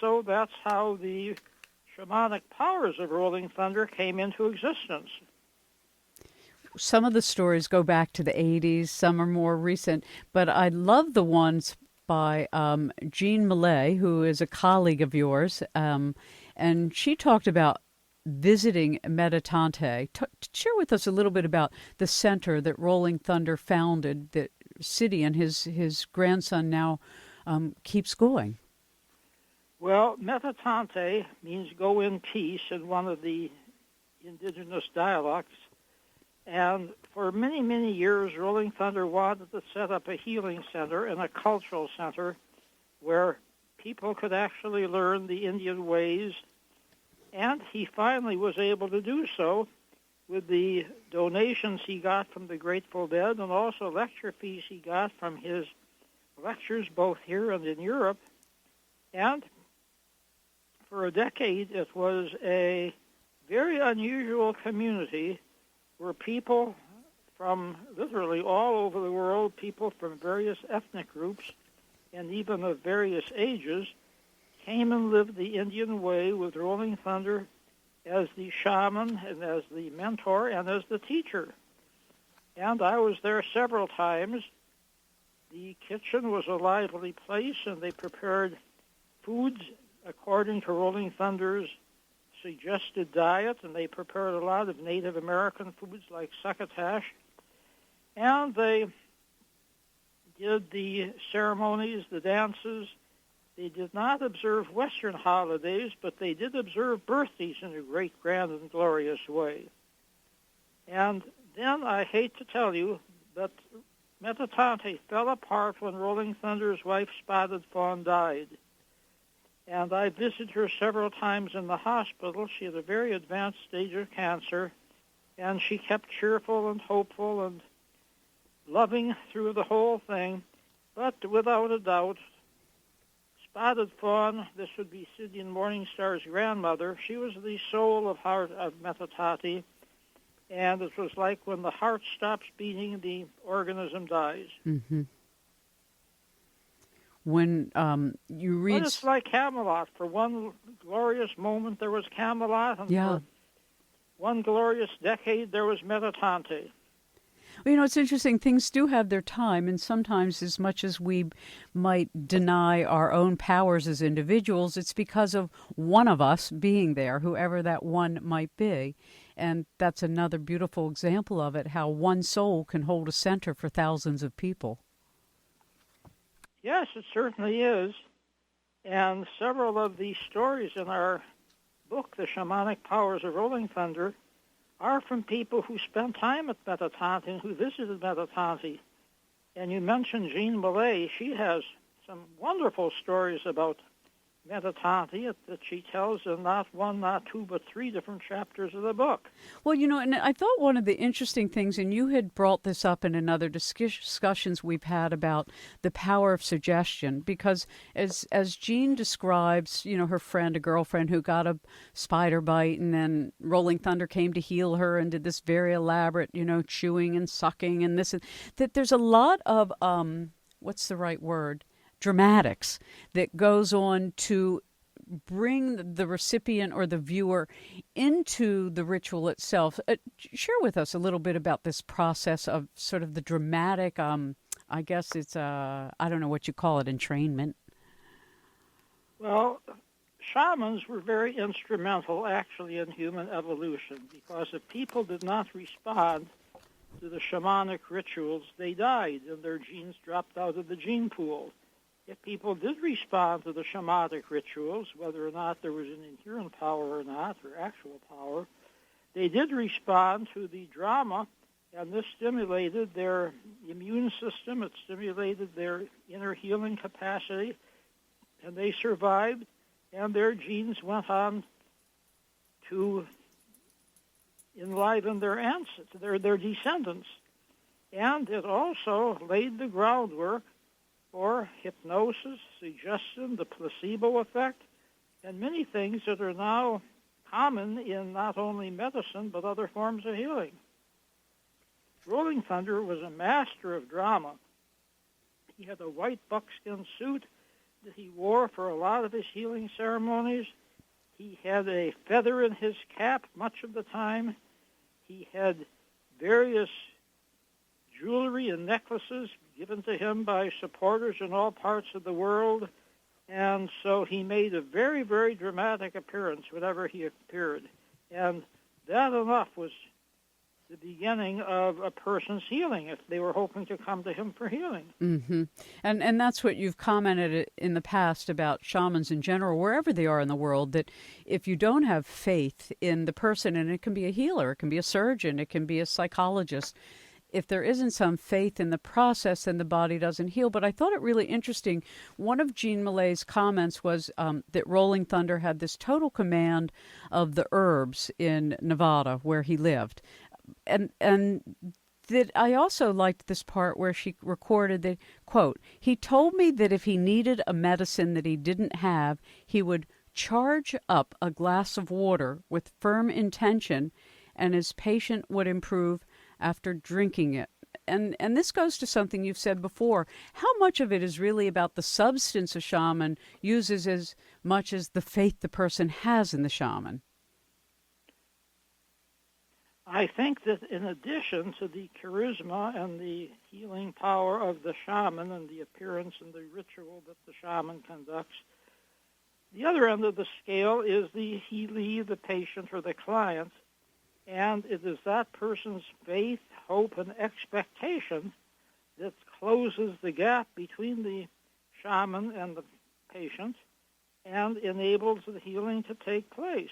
so that's how the shamanic powers of rolling thunder came into existence. Some of the stories go back to the 80s, some are more recent, but I love the ones by Jean Millay, who is a colleague of yours, and she talked about visiting Meditante. Share with us a little bit about the center that Rolling Thunder founded, that city, and his grandson now keeps going. Well, Meditante means go in peace in one of the indigenous dialects. And for many, many years, Rolling Thunder wanted to set up a healing center and a cultural center where people could actually learn the Indian ways. And he finally was able to do so with the donations he got from the Grateful Dead and also lecture fees he got from his lectures both here and in Europe. And for a decade, it was a very unusual community where people from literally all over the world, people from various ethnic groups and even of various ages, came and lived the Indian way with Rolling Thunder as the shaman and as the mentor and as the teacher. And I was there several times. The kitchen was a lively place, and they prepared foods according to Rolling Thunder's suggested diet, and they prepared a lot of Native American foods like succotash. And they did the ceremonies, the dances. They did not observe Western holidays, but they did observe birthdays in a great, grand, and glorious way. And then I hate to tell you, but Meditante fell apart when Rolling Thunder's wife, Spotted Fawn, died. And I visited her several times in the hospital. She had a very advanced stage of cancer, and she kept cheerful and hopeful and loving through the whole thing. But without a doubt, Spotted Fawn, this would be Sidney Morningstar's grandmother, she was the soul of heart of Metatati, and it was like when the heart stops beating, the organism dies. Mm-hmm. When you read... But it's like Camelot. For one glorious moment, there was Camelot, and for one glorious decade, there was Meditante. Well, you know, it's interesting. Things do have their time, and sometimes as much as we might deny our own powers as individuals, it's because of one of us being there, whoever that one might be. And that's another beautiful example of it, how one soul can hold a center for thousands of people. Yes, it certainly is. And several of the stories in our book, The Shamanic Powers of Rolling Thunder, are from people who spent time at Meditante and who visited Meditante. And you mentioned Jean Millay. She has some wonderful stories about Meditante that she tells in not one, not two, but three different chapters of the book. Well, you know, and I thought one of the interesting things, and you had brought this up in another discussions we've had about the power of suggestion, because as Jean describes, you know, her friend, a girlfriend who got a spider bite, and then Rolling Thunder came to heal her and did this very elaborate, you know, chewing and sucking and this, and that there's a lot of, what's the right word? Dramatics that goes on to bring the recipient or the viewer into the ritual itself. Share with us a little bit about this process of sort of the dramatic, I guess it's, I don't know what you call it, entrainment. Well, shamans were very instrumental actually in human evolution, because if people did not respond to the shamanic rituals, they died and their genes dropped out of the gene pool. If people did respond to the shamanic rituals, whether or not there was an inherent power or not, or actual power, they did respond to the drama, and this stimulated their immune system, it stimulated their inner healing capacity, and they survived, and their genes went on to enliven their ancestors, their descendants. And it also laid the groundwork for hypnosis, suggestion, the placebo effect, and many things that are now common in not only medicine but other forms of healing. Rolling Thunder was a master of drama. He had a white buckskin suit that he wore for a lot of his healing ceremonies. He had a feather in his cap much of the time. He had various jewelry and necklaces given to him by supporters in all parts of the world. And so he made a very, very dramatic appearance whenever he appeared. And that enough was the beginning of a person's healing if they were hoping to come to him for healing. Mm-hmm. And that's what you've commented in the past about shamans in general, wherever they are in the world, that if you don't have faith in the person, and it can be a healer, it can be a surgeon, it can be a psychologist, if there isn't some faith in the process, then the body doesn't heal. But I thought it really interesting. One of Jean Millet's comments was that Rolling Thunder had this total command of the herbs in Nevada where he lived. And that I also liked this part where she recorded that, quote, he told me that if he needed a medicine that he didn't have, he would charge up a glass of water with firm intention, and his patient would improve after drinking it. And this goes to something you've said before. How much of it is really about the substance a shaman uses as much as the faith the person has in the shaman? I think that in addition to the charisma and the healing power of the shaman and the appearance and the ritual that the shaman conducts, the other end of the scale is the healee, the patient or the client, and it is that person's faith, hope, and expectation that closes the gap between the shaman and the patient and enables the healing to take place.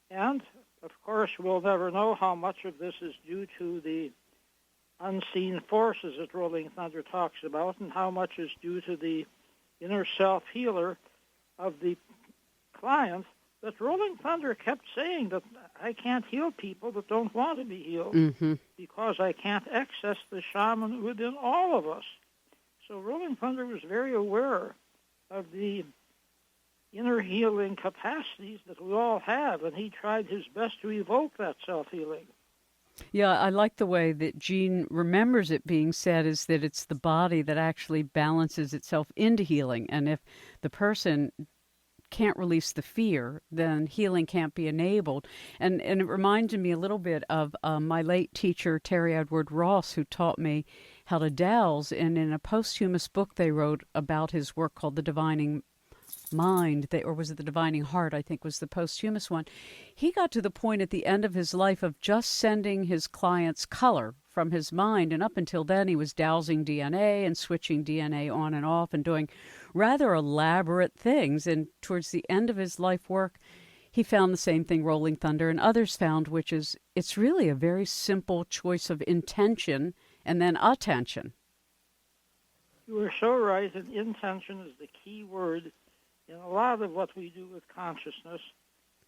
And of course, we'll never know how much of this is due to the unseen forces that Rolling Thunder talks about and how much is due to the inner self-healer of the client. That Rolling Thunder kept saying that I can't heal people that don't want to be healed because I can't access the shaman within all of us. So Rolling Thunder was very aware of the inner healing capacities that we all have, and he tried his best to evoke that self-healing. Yeah, I like the way that Jean remembers it being said, is that it's the body that actually balances itself into healing. And if the person can't release the fear, then healing can't be enabled. And it reminded me a little bit of my late teacher, Terry Edward Ross, who taught me how to dowse. And in a posthumous book they wrote about his work called The Divining Mind, or was it The Divining Heart, I think was the posthumous one. He got to the point at the end of his life of just sending his clients color from his mind, and up until then he was dowsing DNA and switching DNA on and off and doing rather elaborate things. And towards the end of his life work, he found the same thing Rolling Thunder and others found, which is it's really a very simple choice of intention and then attention. You are so right, and intention is the key word in a lot of what we do with consciousness,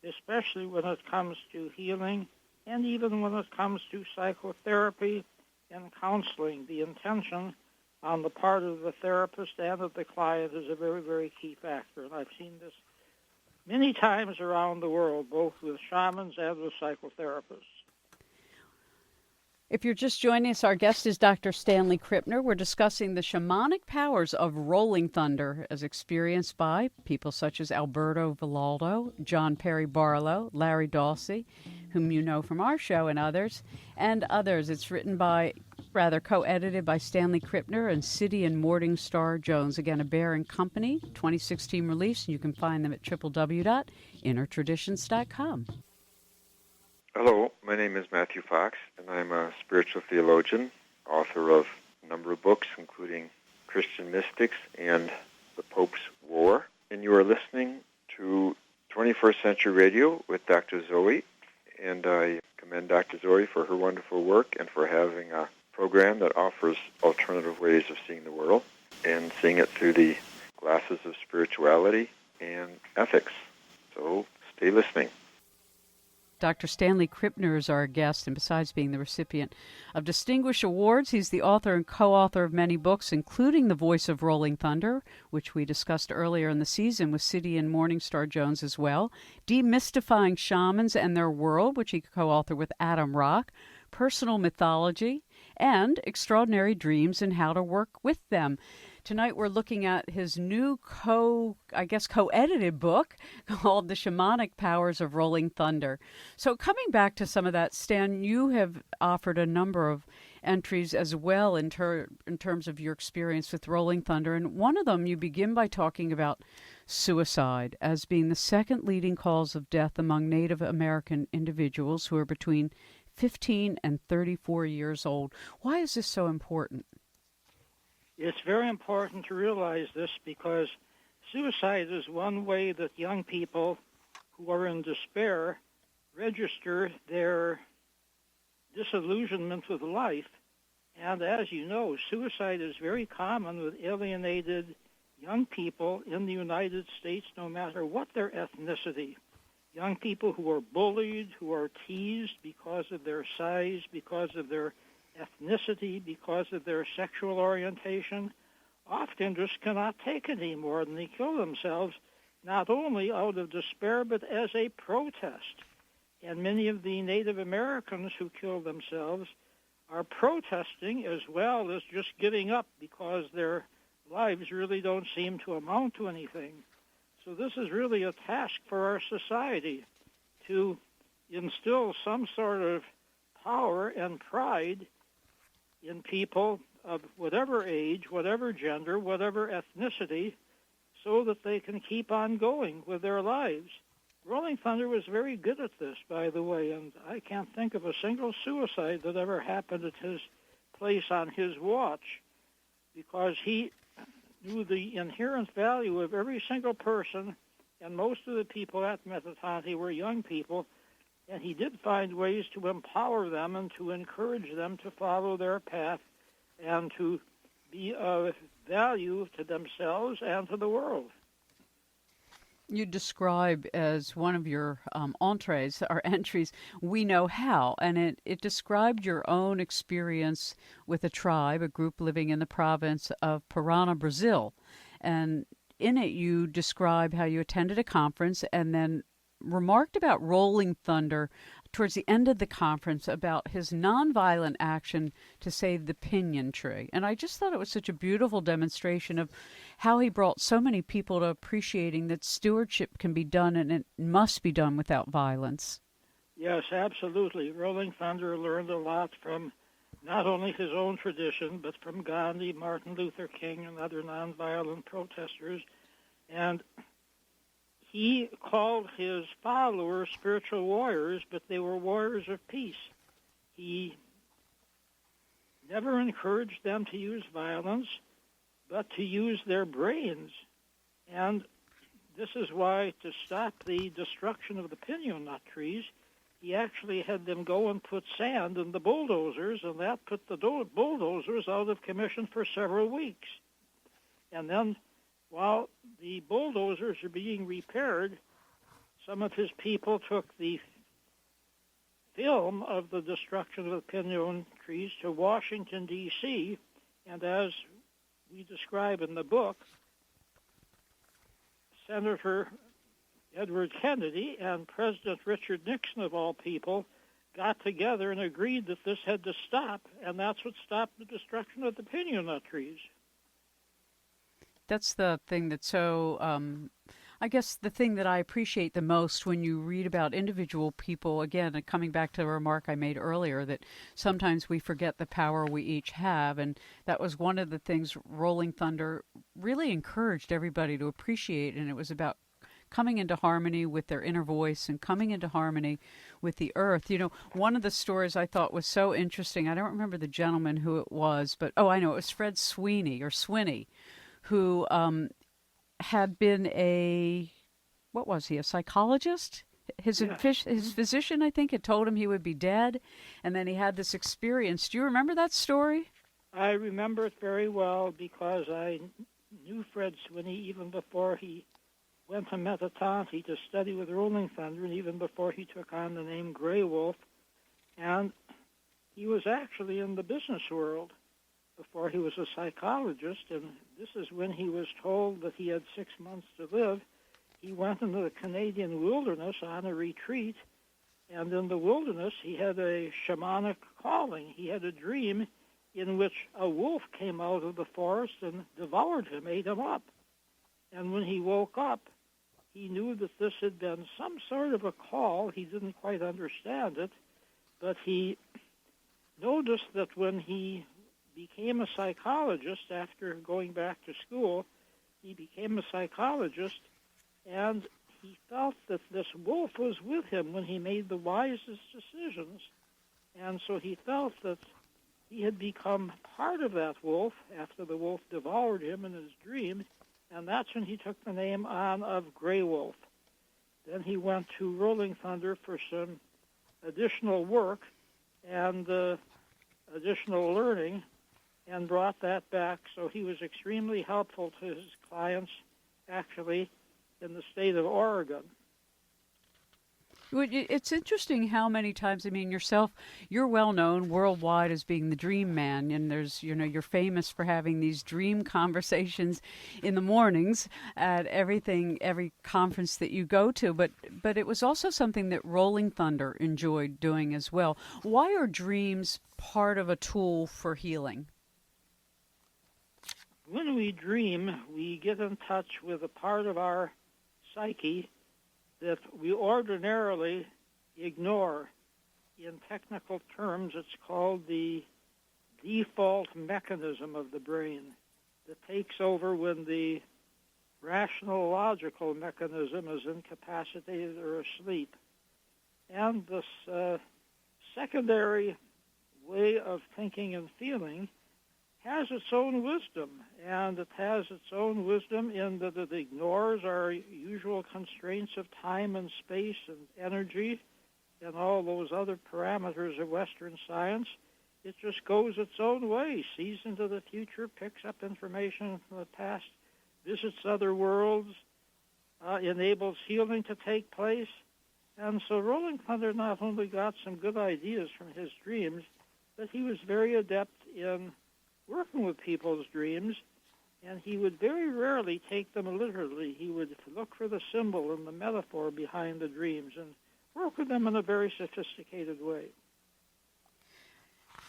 especially when it comes to healing and even when it comes to psychotherapy and counseling. The intention on the part of the therapist and of the client is a very, very key factor. And I've seen this many times around the world, both with shamans and with psychotherapists. If you're just joining us, our guest is Dr. Stanley Krippner. We're discussing the shamanic powers of Rolling Thunder as experienced by people such as Alberto Villaldo, John Perry Barlow, Larry Dawsey, whom you know from our show, and others. It's written by, co-edited by Stanley Krippner and City and Morningstar Jones. Again, a Bear and Company 2016 release, and you can find them at www.innertraditions.com. Hello, my name is Matthew Fox, and I'm a spiritual theologian, author of a number of books, including Christian Mystics and The Pope's War. And you are listening to 21st Century Radio with Dr. Zoe, and I commend Dr. Zoe for her wonderful work and for having a program that offers alternative ways of seeing the world and seeing it through the glasses of spirituality and ethics. So stay listening. Dr. Stanley Krippner is our guest, and besides being the recipient of distinguished awards, he's the author and co-author of many books, including The Voice of Rolling Thunder, which we discussed earlier in the season with City and Morningstar Jones as well, Demystifying Shamans and Their World, which he co-authored with Adam Rock, Personal Mythology, and Extraordinary Dreams and How to Work with Them. tonight we're looking at his new co-edited book called The Shamanic Powers of Rolling Thunder. So coming back to some of that, Stan, you have offered a number of entries as well in terms of your experience with Rolling Thunder. And one of them, you begin by talking about suicide as being the second leading cause of death among Native American individuals who are between 15 and 34 years old. Why is this so important? It's very important to realize this because suicide is one way that young people who are in despair register their disillusionment with life. And as you know, suicide is very common with alienated young people in the United States, no matter what their ethnicity. Young people who are bullied, who are teased because of their size, because of their ethnicity, because of their sexual orientation, often just cannot take it anymore, and they kill themselves not only out of despair but as a protest. And many of the Native Americans who kill themselves are protesting as well as just giving up because their lives really don't seem to amount to anything. So this is really a task for our society to instill some sort of power and pride in people of whatever age, whatever gender, whatever ethnicity, so that they can keep on going with their lives. Rolling Thunder was very good at this, by the way, and I can't think of a single suicide that ever happened at his place on his watch, because he knew the inherent value of every single person, and most of the people at Metatonte were young people, and he did find ways to empower them and to encourage them to follow their path and to be of value to themselves and to the world. You describe as one of your entrees or entries, We Know How, and it described your own experience with a tribe, a group living in the province of Parana, Brazil. And in it, you describe how you attended a conference and then remarked about Rolling Thunder towards the end of the conference about his nonviolent action to save the pinyon tree. And I just thought it was such a beautiful demonstration of how he brought so many people to appreciating that stewardship can be done and it must be done without violence. Yes, absolutely. Rolling Thunder learned a lot from not only his own tradition, but from Gandhi, Martin Luther King, and other nonviolent protesters. And he called his followers spiritual warriors, but they were warriors of peace. He never encouraged them to use violence, but to use their brains. And this is why, to stop the destruction of the pinon nut trees, he actually had them go and put sand in the bulldozers, and that put the bulldozers out of commission for several weeks. And then, while the bulldozers are being repaired, some of his people took the film of the destruction of the pinon trees to Washington, D.C., and as we describe in the book, Senator Edward Kennedy and President Richard Nixon, of all people, got together and agreed that this had to stop, and that's what stopped the destruction of the pinon nut trees. That's the thing that's so, I guess the thing that I appreciate the most when you read about individual people, again, coming back to the remark I made earlier, that sometimes we forget the power we each have. And that was one of the things Rolling Thunder really encouraged everybody to appreciate. And it was about coming into harmony with their inner voice and coming into harmony with the earth. You know, one of the stories I thought was so interesting, I don't remember the gentleman who it was, but, I know, it was Fred Sweeney, who had been a psychologist? His physician, I think, had told him he would be dead, and then he had this experience. Do you remember that story? I remember it very well because I knew Fred Sweeney even before he went to Metatonte to study with Rolling Thunder, and even before he took on the name Grey Wolf. And he was actually in the business world before he was a psychologist, and this is when he was told that he had 6 months to live. He went into the Canadian wilderness on a retreat, and in the wilderness he had a shamanic calling. He had a dream, in which a wolf came out of the forest and devoured him, ate him up. And when he woke up, he knew that this had been some sort of a call. He didn't quite understand it, but he noticed that when he became a psychologist after going back to school, he became a psychologist, and he felt that this wolf was with him when he made the wisest decisions. And so he felt that he had become part of that wolf after the wolf devoured him in his dream, and that's when he took the name on of Gray Wolf. Then he went to Rolling Thunder for some additional work and additional learning and brought that back. So he was extremely helpful to his clients, actually, in the state of Oregon. It's interesting how many times, I mean, yourself, you're well known worldwide as being the dream man, and there's, you're famous for having these dream conversations in the mornings at every conference that you go to, but it was also something that Rolling Thunder enjoyed doing as well. Why are dreams part of a tool for healing? When we dream, we get in touch with a part of our psyche that we ordinarily ignore. In technical terms, it's called the default mechanism of the brain that takes over when the rational, logical mechanism is incapacitated or asleep. And this secondary way of thinking and feeling has its own wisdom, and it has its own wisdom in that it ignores our usual constraints of time and space and energy and all those other parameters of Western science. It just goes its own way, sees into the future, picks up information from the past, visits other worlds, enables healing to take place. And so Rolling Thunder not only got some good ideas from his dreams, but he was very adept in working with people's dreams, and he would very rarely take them literally. He would look for the symbol and the metaphor behind the dreams and work with them in a very sophisticated way.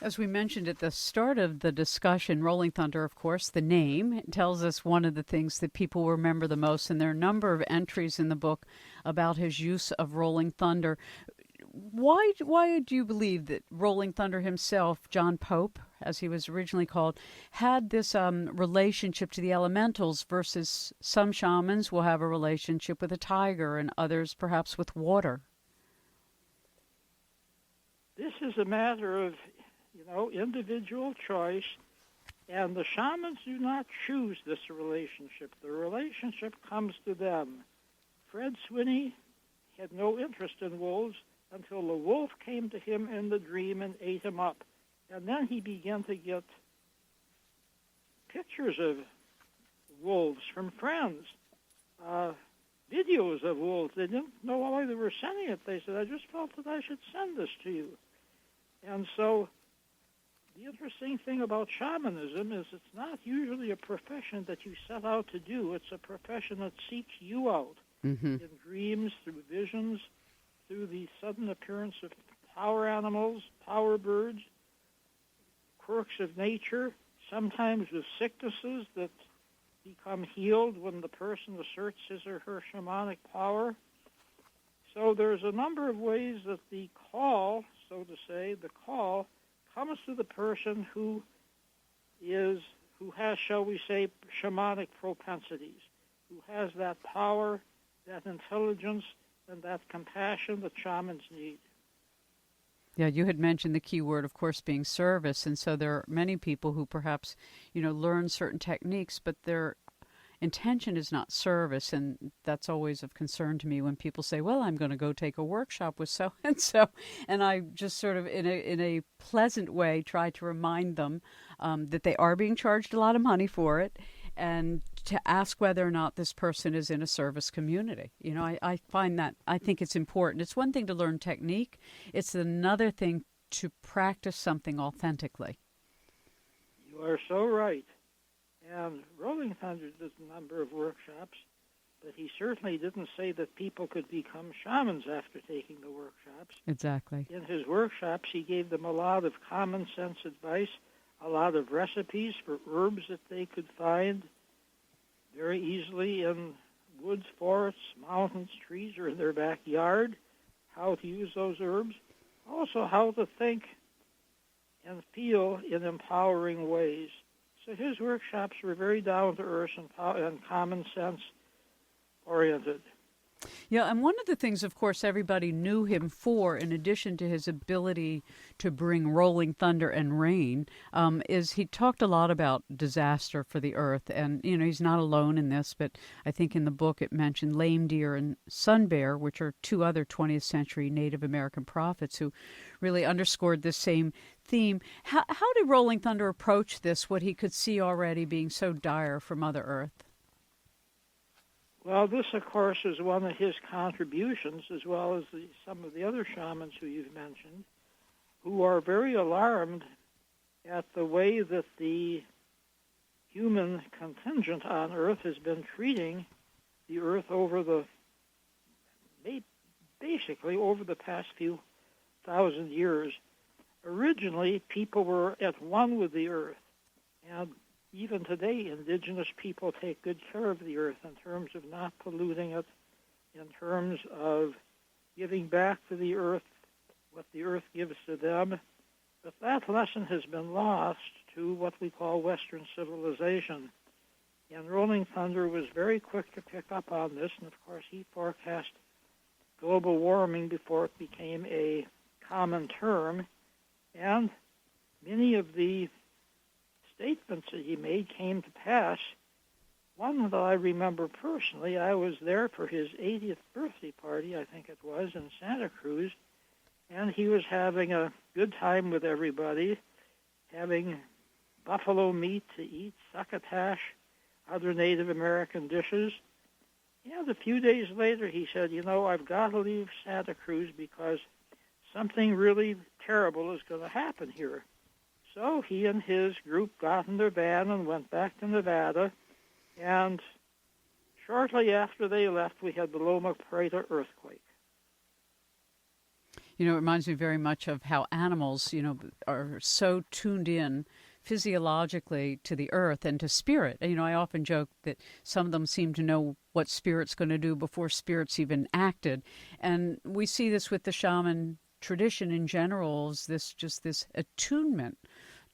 As we mentioned at the start of the discussion, Rolling Thunder, of course, the name tells us one of the things that people remember the most, and there are a number of entries in the book about his use of Rolling Thunder. Why do you believe that Rolling Thunder himself, John Pope, as he was originally called, had this relationship to the elementals versus some shamans will have a relationship with a tiger and others perhaps with water? This is a matter of, individual choice, and the shamans do not choose this relationship. The relationship comes to them. Fred Swinney had no interest in wolves until the wolf came to him in the dream and ate him up. And then he began to get pictures of wolves from friends, videos of wolves. They didn't know why they were sending it. They said, I just felt that I should send this to you. And so the interesting thing about shamanism is it's not usually a profession that you set out to do. It's a profession that seeks you out in dreams, through visions, through the sudden appearance of power animals, power birds, quirks of nature, sometimes with sicknesses that become healed when the person asserts his or her shamanic power. So there's a number of ways that the call, so to say, comes to the person who has, shall we say, shamanic propensities, who has that power, that intelligence, and that compassion that shamans need. Yeah, you had mentioned the key word, of course, being service. And so there are many people who perhaps, learn certain techniques, but their intention is not service. And that's always of concern to me when people say, well, I'm going to go take a workshop with so-and-so. And I just sort of, in a pleasant way, try to remind them that they are being charged a lot of money for it, and to ask whether or not this person is in a service community. I find that, I think it's important. It's one thing to learn technique. It's another thing to practice something authentically. You are so right. And Rolling Thunder did a number of workshops, but he certainly didn't say that people could become shamans after taking the workshops. Exactly. In his workshops, he gave them a lot of common sense advice a lot of recipes for herbs that they could find very easily in woods, forests, mountains, trees, or in their backyard, how to use those herbs, also how to think and feel in empowering ways. So his workshops were very down-to-earth and common sense oriented. Yeah, and one of the things, of course, everybody knew him for, in addition to his ability to bring rolling thunder and rain, is he talked a lot about disaster for the earth. And, he's not alone in this, but I think in the book it mentioned lame deer and sun bear, which are two other 20th century Native American prophets who really underscored this same theme. How did Rolling Thunder approach this, what he could see already being so dire for Mother Earth? Well, this, of course, is one of his contributions, as well as some of the other shamans who you've mentioned, who are very alarmed at the way that the human contingent on Earth has been treating the Earth basically over the past few thousand years. Originally, people were at one with the Earth, and even today, indigenous people take good care of the earth in terms of not polluting it, in terms of giving back to the earth what the earth gives to them. But that lesson has been lost to what we call Western civilization. And Rolling Thunder was very quick to pick up on this, and of course he forecast global warming before it became a common term. And many of the statements that he made came to pass. One that I remember personally, I was there for his 80th birthday party, I think it was, in Santa Cruz, and he was having a good time with everybody, having buffalo meat to eat, succotash, other Native American dishes. And a few days later he said, I've got to leave Santa Cruz because something really terrible is going to happen here. So he and his group got in their van and went back to Nevada, and shortly after they left, we had the Loma Prieta earthquake. It reminds me very much of how animals, are so tuned in physiologically to the earth and to spirit. I often joke that some of them seem to know what spirit's going to do before spirit's even acted. And we see this with the shaman tradition in general, is this attunement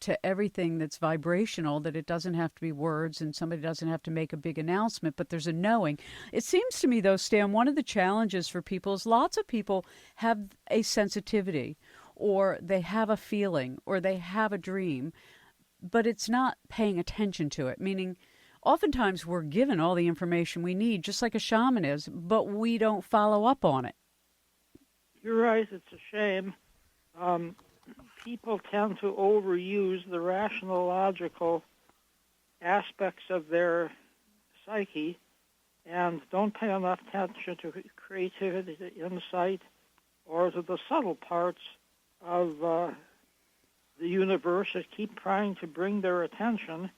to everything that's vibrational, that it doesn't have to be words and somebody doesn't have to make a big announcement, but there's a knowing. It seems to me, though, Stan, one of the challenges for people is lots of people have a sensitivity, or they have a feeling, or they have a dream, but it's not paying attention to it, meaning oftentimes we're given all the information we need, just like a shaman is, but we don't follow up on it. You're right, it's a shame. People tend to overuse the rational, logical aspects of their psyche and don't pay enough attention to creativity, to insight, or to the subtle parts of the universe that keep trying to bring their attention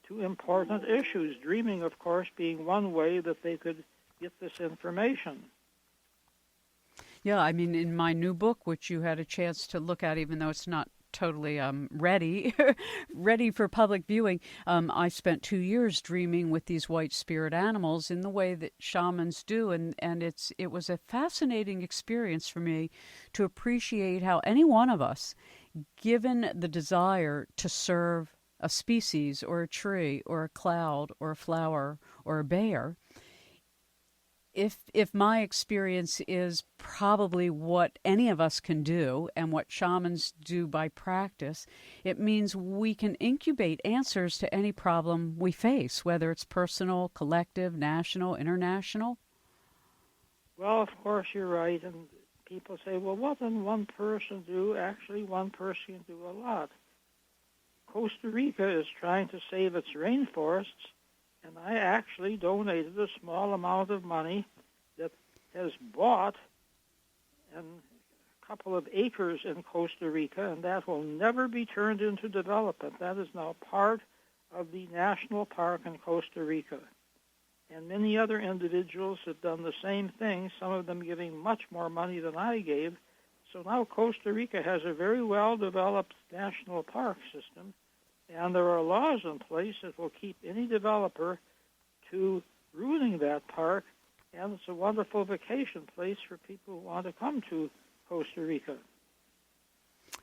to important issues, dreaming, of course, being one way that they could get this information. Yeah, in my new book, which you had a chance to look at, even though it's not totally ready for public viewing, I spent 2 years dreaming with these white spirit animals in the way that shamans do, and it was a fascinating experience for me to appreciate how any one of us, given the desire to serve a species or a tree or a cloud or a flower or a bear, if my experience is probably what any of us can do and what shamans do by practice, it means we can incubate answers to any problem we face, whether it's personal, collective, national, international. Well, of course, you're right. And people say, well, what can one person do? Actually, one person can do a lot. Costa Rica is trying to save its rainforests, and I actually donated a small amount of money that has bought a couple of acres in Costa Rica, and that will never be turned into development. That is now part of the national park in Costa Rica. And many other individuals have done the same thing, some of them giving much more money than I gave. So now Costa Rica has a very well-developed national park system, And there are laws in place that will keep any developer to ruining that park, and it's a wonderful vacation place for people who want to come to Costa Rica.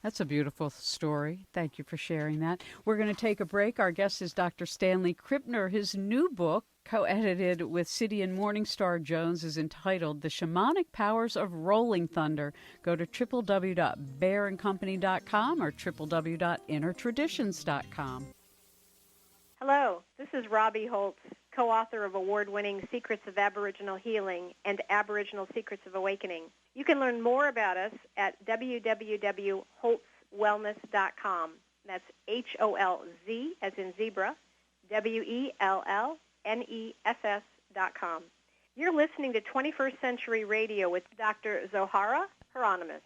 That's a beautiful story. Thank you for sharing that. We're going to take a break. Our guest is Dr. Stanley Krippner. His new book, co-edited with City and Morningstar Jones, is entitled The Shamanic Powers of Rolling Thunder. Go to www.bearandcompany.com or www.innertraditions.com. Hello, this is Robbie Holtz, co-author of award-winning Secrets of Aboriginal Healing and Aboriginal Secrets of Awakening. You can learn more about us at www.holtzwellness.com. That's Holz, as in zebra, WELLNESS.com. You're listening to 21st Century Radio with Dr. Zoh Hieronimus.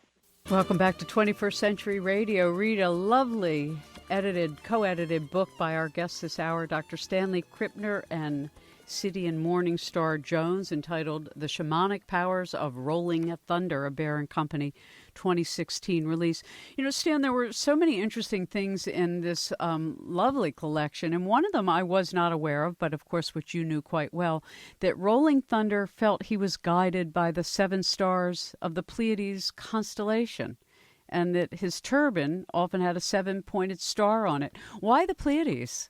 Welcome back to 21st Century Radio. Read a lovely co-edited book by our guest this hour, Dr. Stanley Krippner and City and Morningstar Jones, entitled The Shamanic Powers of Rolling Thunder, a Bear and Company 2016 release. You know, Stan, there were so many interesting things in this lovely collection, and one of them I was not aware of, but of course which you knew quite well, that Rolling Thunder felt he was guided by the 7 stars of the Pleiades constellation, and that his turban often had a 7-pointed star on it. Why the Pleiades?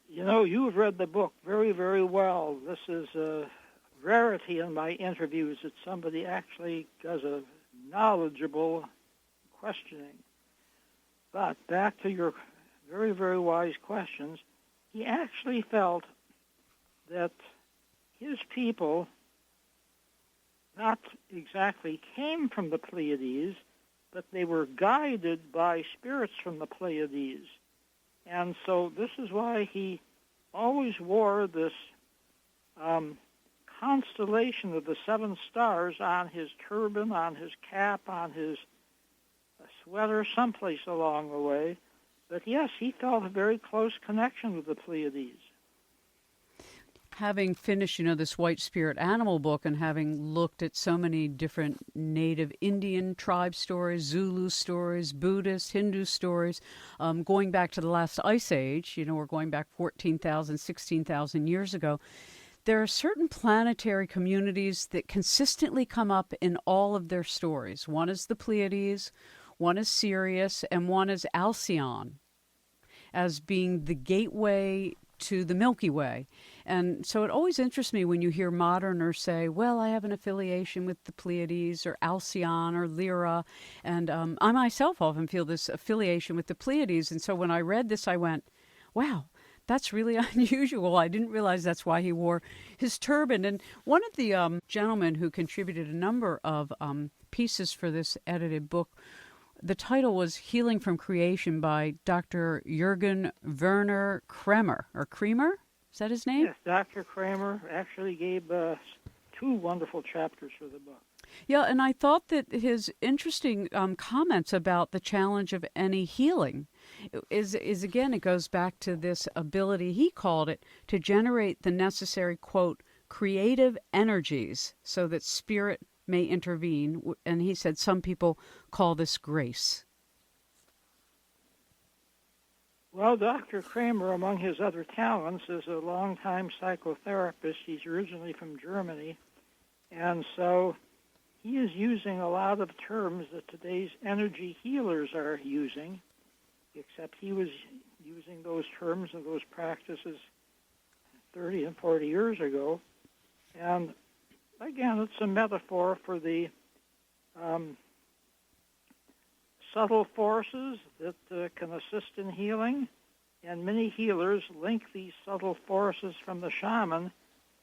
You know, you've read the book very, very well. This is a rarity in my interviews that somebody actually does a knowledgeable questioning. But back to your very, very wise questions, he actually felt that his people not exactly came from the Pleiades, but they were guided by spirits from the Pleiades. And so this is why he always wore this constellation of the 7 stars on his turban, on his cap, on his sweater, someplace along the way. But yes, he felt a very close connection with the Pleiades. Having finished, this White Spirit Animal book and having looked at so many different native Indian tribe stories, Zulu stories, Buddhist, Hindu stories, going back to the last ice age, we're going back 14,000, 16,000 years ago, there are certain planetary communities that consistently come up in all of their stories. One is the Pleiades, one is Sirius, and one is Alcyon as being the gateway to the Milky Way. And so it always interests me when you hear moderners say, well, I have an affiliation with the Pleiades or Alcyon or Lyra. And I myself often feel this affiliation with the Pleiades. And so when I read this, I went, wow, that's really unusual. I didn't realize that's why he wore his turban. And one of the gentlemen who contributed a number of pieces for this edited book, the title was Healing from Creation by Dr. Jürgen Werner Kremer, or Kremer? Is that his name? Yes, Dr. Kramer actually gave 2 wonderful chapters for the book. Yeah, and I thought that his interesting comments about the challenge of any healing is again, it goes back to this ability, he called it, to generate the necessary, quote, creative energies so that spirit may intervene. And he said some people call this grace. Well, Dr. Kramer, among his other talents, is a longtime psychotherapist. He's originally from Germany. And so he is using a lot of terms that today's energy healers are using, except he was using those terms and those practices 30 and 40 years ago. And again, it's a metaphor for the subtle forces that can assist in healing, and many healers link these subtle forces from the shaman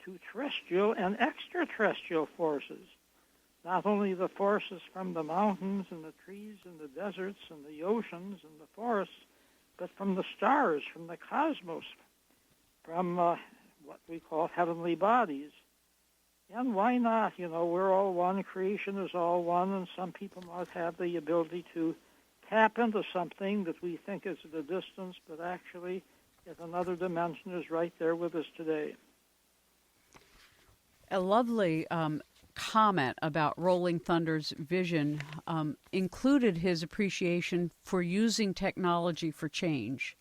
to terrestrial and extraterrestrial forces. Not only the forces from the mountains and the trees and the deserts and the oceans and the forests, but from the stars, from the cosmos, from what we call heavenly bodies. And why not? We're all one. Creation is all one, and some people might have the ability to tap into something that we think is at a distance, but actually at another dimension is right there with us today. A lovely comment about Rolling Thunder's vision included his appreciation for using technology for change.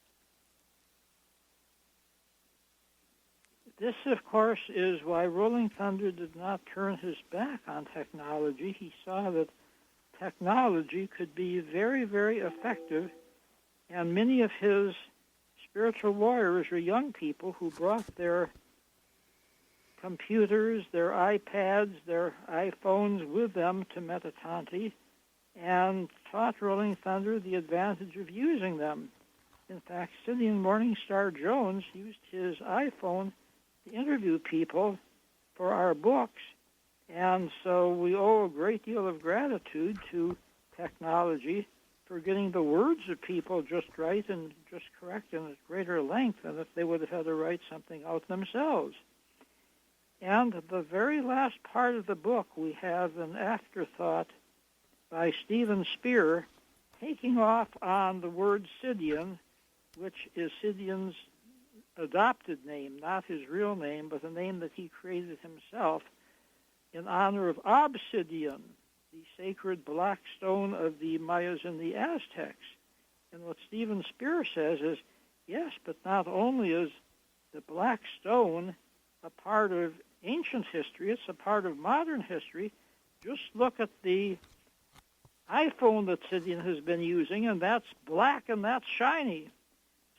This, of course, is why Rolling Thunder did not turn his back on technology. He saw that technology could be very, very effective, and many of his spiritual warriors were young people who brought their computers, their iPads, their iPhones with them to Metatanti and taught Rolling Thunder the advantage of using them. In fact, Sidian Morningstar Jones used his iPhone to interview people for our books, and so we owe a great deal of gratitude to technology for getting the words of people just right and just correct and at greater length than if they would have had to write something out themselves. And the very last part of the book, we have an afterthought by Stephen Spear taking off on the word Sidian, which is Sidian's adopted name, not his real name, but a name that he created himself in honor of Obsidian, the sacred black stone of the Mayas and the Aztecs. And what Stephen Spear says is, yes, but not only is the black stone a part of ancient history, it's a part of modern history. Just look at the iPhone that Sidian has been using, and that's black and that's shiny.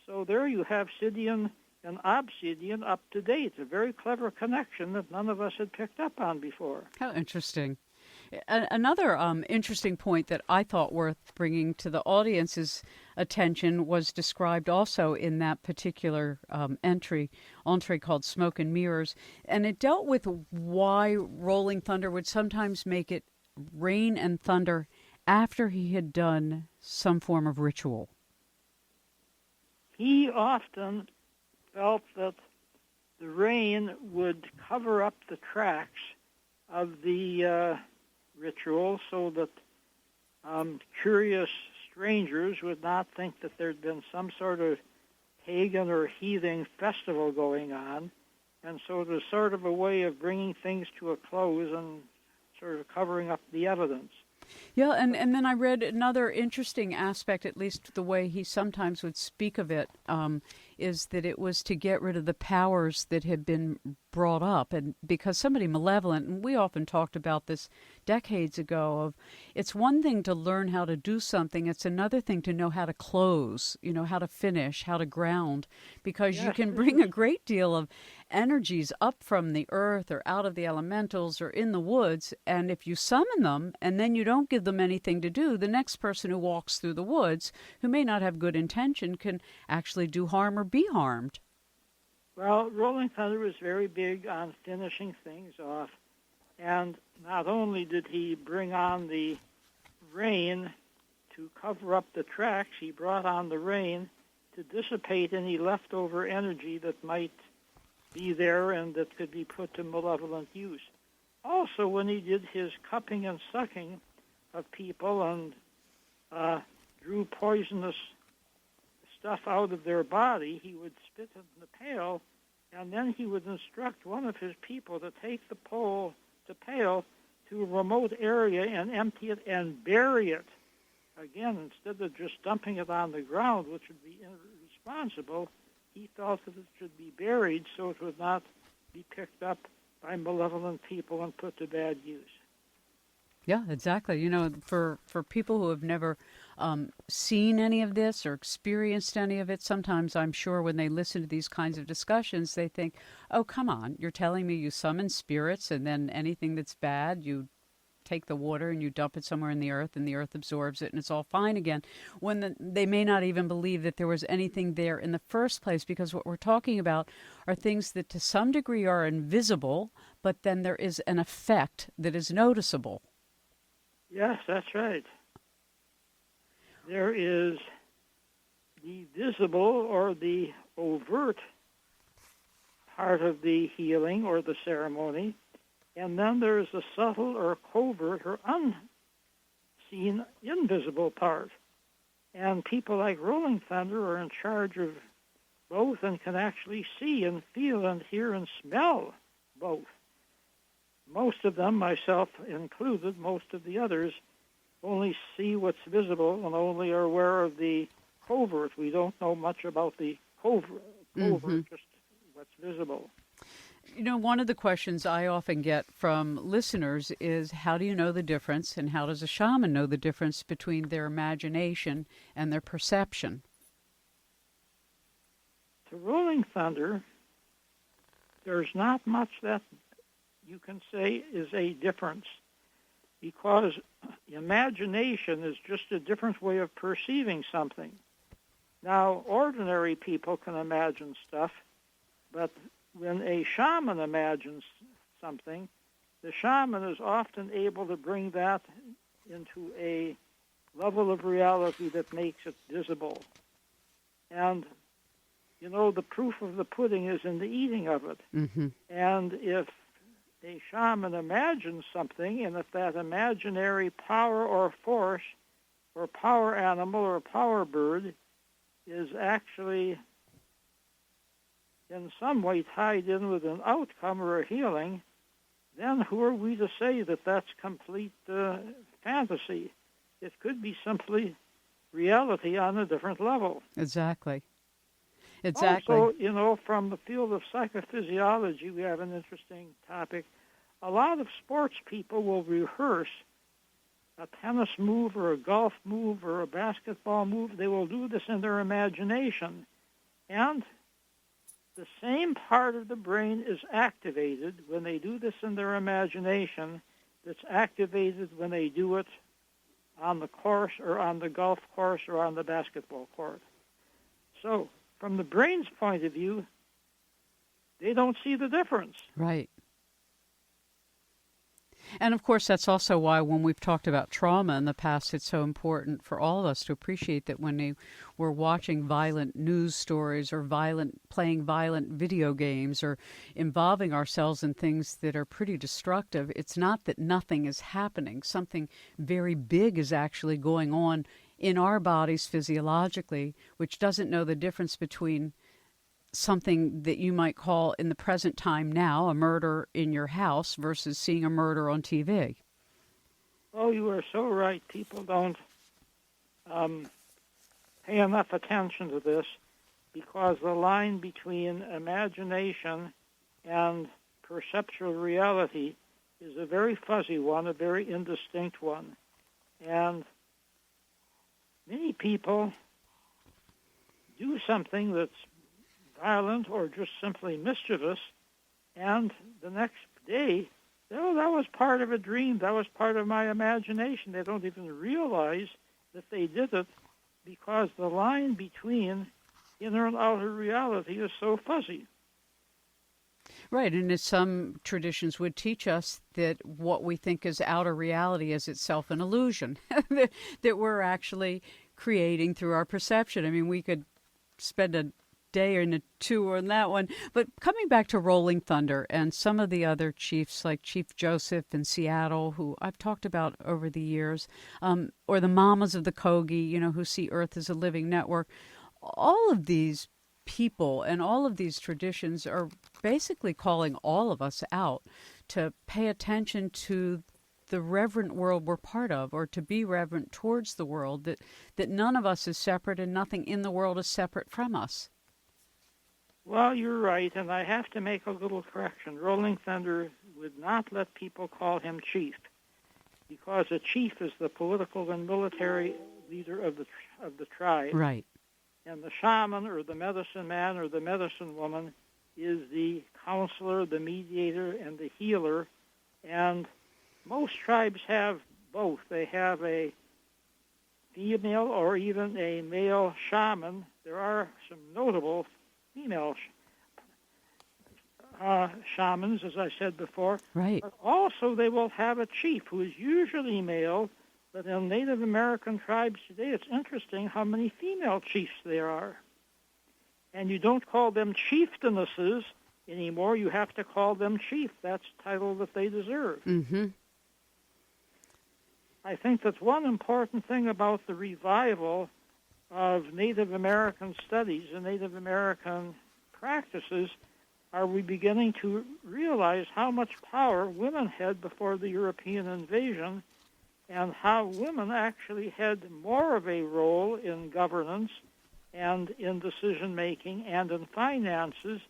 So there you have Sidian and Obsidian up to date, a very clever connection that none of us had picked up on before. How interesting. Another interesting point that I thought worth bringing to the audience's attention was described also in that particular entree called Smoke and Mirrors, and it dealt with why Rolling Thunder would sometimes make it rain and thunder after he had done some form of ritual. He often felt that the rain would cover up the tracks of the ritual so that curious strangers would not think that there'd been some sort of pagan or heathen festival going on. And so it was sort of a way of bringing things to a close and sort of covering up the evidence. Yeah, and then I read another interesting aspect, at least the way he sometimes would speak of it, is that it was to get rid of the powers that had been brought up. And because somebody malevolent, and we often talked about this decades ago, of it's one thing to learn how to do something, it's another thing to know how to close, how to finish, how to ground, because you can bring a great deal of energies up from the earth or out of the elementals or in the woods, and if you summon them and then you don't give them anything to do, the next person who walks through the woods, who may not have good intention, can actually do harm or be harmed. Well, Rolling Thunder was very big on finishing things off, and not only did he bring on the rain to cover up the tracks, he brought on the rain to dissipate any leftover energy that might be there and that could be put to malevolent use. Also, when he did his cupping and sucking of people and drew poisonous stuff out of their body, he would spit in the pail, and then he would instruct one of his people to take the pail to a remote area and empty it and bury it. Again, instead of just dumping it on the ground, which would be irresponsible, he felt that it should be buried so it would not be picked up by malevolent people and put to bad use. Yeah, exactly. For people who have never seen any of this or experienced any of it, sometimes I'm sure when they listen to these kinds of discussions, they think, oh, come on, you're telling me you summon spirits and then anything that's bad, you take the water and you dump it somewhere in the earth and the earth absorbs it and it's all fine again, when they may not even believe that there was anything there in the first place, because what we're talking about are things that to some degree are invisible, but then there is an effect that is noticeable. Yes, that's right. There is the visible or the overt part of the healing or the ceremony, and then there is the subtle or covert or unseen, invisible part. And people like Rolling Thunder are in charge of both and can actually see and feel and hear and smell both. most of them, myself included, most of the others, only see what's visible and only are aware of the covert. We don't know much about the covert, just what's visible. You know, one of the questions I often get from listeners is, how do you know the difference, and how does a shaman know the difference between their imagination and their perception? To rolling thunder, there's not much that you can say is a difference, because imagination is just a different way of perceiving something. Now, ordinary people can imagine stuff, but when a shaman imagines something, the shaman is often able to bring that into a level of reality that makes it visible. And, you know, the proof of the pudding is in the eating of it. Mm-hmm. And if a shaman imagines something, and if that imaginary power or force or power animal or power bird is actually in some way tied in with an outcome or a healing, then who are we to say that that's complete fantasy? It could be simply reality on a different level. Exactly. Also, you know, from the field of psychophysiology, we have an interesting topic. A lot of sports people will rehearse a tennis move or a golf move or a basketball move. They will do this in their imagination. And the same part of the brain is activated when they do this in their imagination that's activated when they do it on the course or on the golf course or on the basketball court. So, from the brain's point of view, they don't see the difference. Right. And of course, that's also why when we've talked about trauma in the past, it's so important for all of us to appreciate that when we're watching violent news stories or playing violent video games or involving ourselves in things that are pretty destructive, it's not that nothing is happening. Something very big is actually going on in our bodies physiologically, which doesn't know the difference between something that you might call in the present time now a murder in your house versus seeing a murder on TV. Oh, you are so right. People don't pay enough attention to this because the line between imagination and perceptual reality is a very fuzzy one, a very indistinct one. And many people do something that's violent or just simply mischievous, and the next day, oh, that was part of a dream, that was part of my imagination. They don't even realize that they did it because the line between inner and outer reality is so fuzzy. Right, and as some traditions would teach us that what we think is outer reality is itself an illusion that we're actually creating through our perception. I mean, we could spend a day or two on that one. But coming back to Rolling Thunder and some of the other chiefs like Chief Joseph in Seattle, who I've talked about over the years, or the mamas of the Kogi, you know, who see Earth as a living network, all of these people and all of these traditions are basically calling all of us out to pay attention to the reverent world we're part of, or to be reverent towards the world, that none of us is separate and nothing in the world is separate from us. Well, you're right, and I have to make a little correction. Rolling Thunder would not let people call him chief, because a chief is the political and military leader of the tribe. Right. And the shaman or the medicine man or the medicine woman is the counselor, the mediator, and the healer. And most tribes have both. They have a female or even a male shaman. There are some notable female shamans, as I said before. Right. But also they will have a chief who is usually male, but in Native American tribes today, it's interesting how many female chiefs there are. And you don't call them chieftainesses anymore. You have to call them chief. That's the title that they deserve. Mm-hmm. I think that's one important thing about the revival of Native American studies and Native American practices. are we beginning to realize how much power women had before the European invasion and how women actually had more of a role in governance and in decision-making and in finances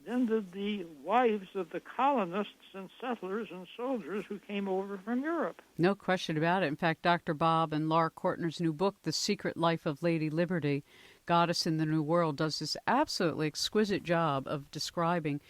than did the wives of the colonists and settlers and soldiers who came over from Europe. No question about it. In fact, Dr. Bob and Laura Cortner's new book, The Secret Life of Lady Liberty, Goddess in the New World, does this absolutely exquisite job of describing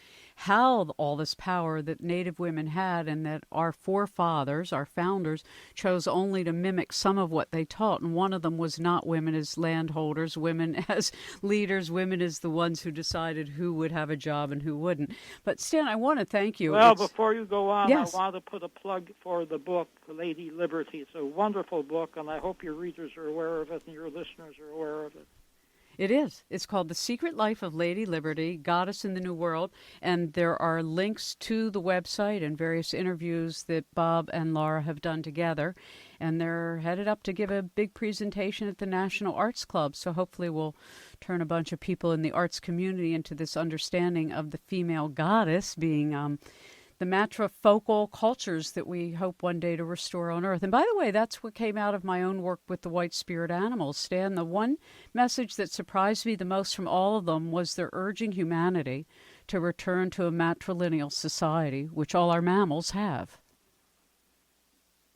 how all this power that Native women had and that our forefathers, our founders, chose only to mimic some of what they taught. And one of them was not women as landholders, women as leaders, women as the ones who decided who would have a job and who wouldn't. But Stan, I want to thank you. Well, before you go on, Yes. I want to put a plug for the book, Lady Liberty. It's a wonderful book, and I hope your readers are aware of it and your listeners are aware of it. It is. It's called The Secret Life of Lady Liberty, Goddess in the New World, and there are links to the website and various interviews that Bob and Laura have done together, and they're headed up to give a big presentation at the National Arts Club, so hopefully we'll turn a bunch of people in the arts community into this understanding of the female goddess being the matrifocal cultures that we hope one day to restore on Earth. And by the way, that's what came out of my own work with the white spirit animals. Stan, the one message that surprised me the most from all of them was their urging humanity to return to a matrilineal society, which all our mammals have.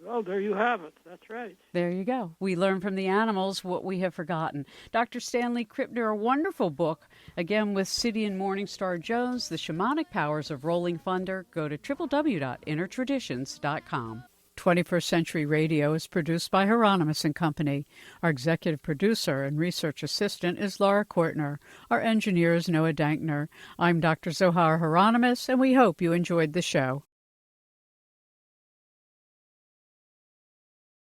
Well, there you have it. That's right. There you go. We learn from the animals what we have forgotten. Dr. Stanley Krippner, a wonderful book, again with City and Morningstar Jones, The Shamanic Powers of Rolling Thunder. Go to www.innertraditions.com. 21st Century Radio is produced by Hieronimus and Company. Our executive producer and research assistant is Laura Cortner. Our engineer is Noah Dankner. I'm Dr. Zoh Hieronimus, and we hope you enjoyed the show.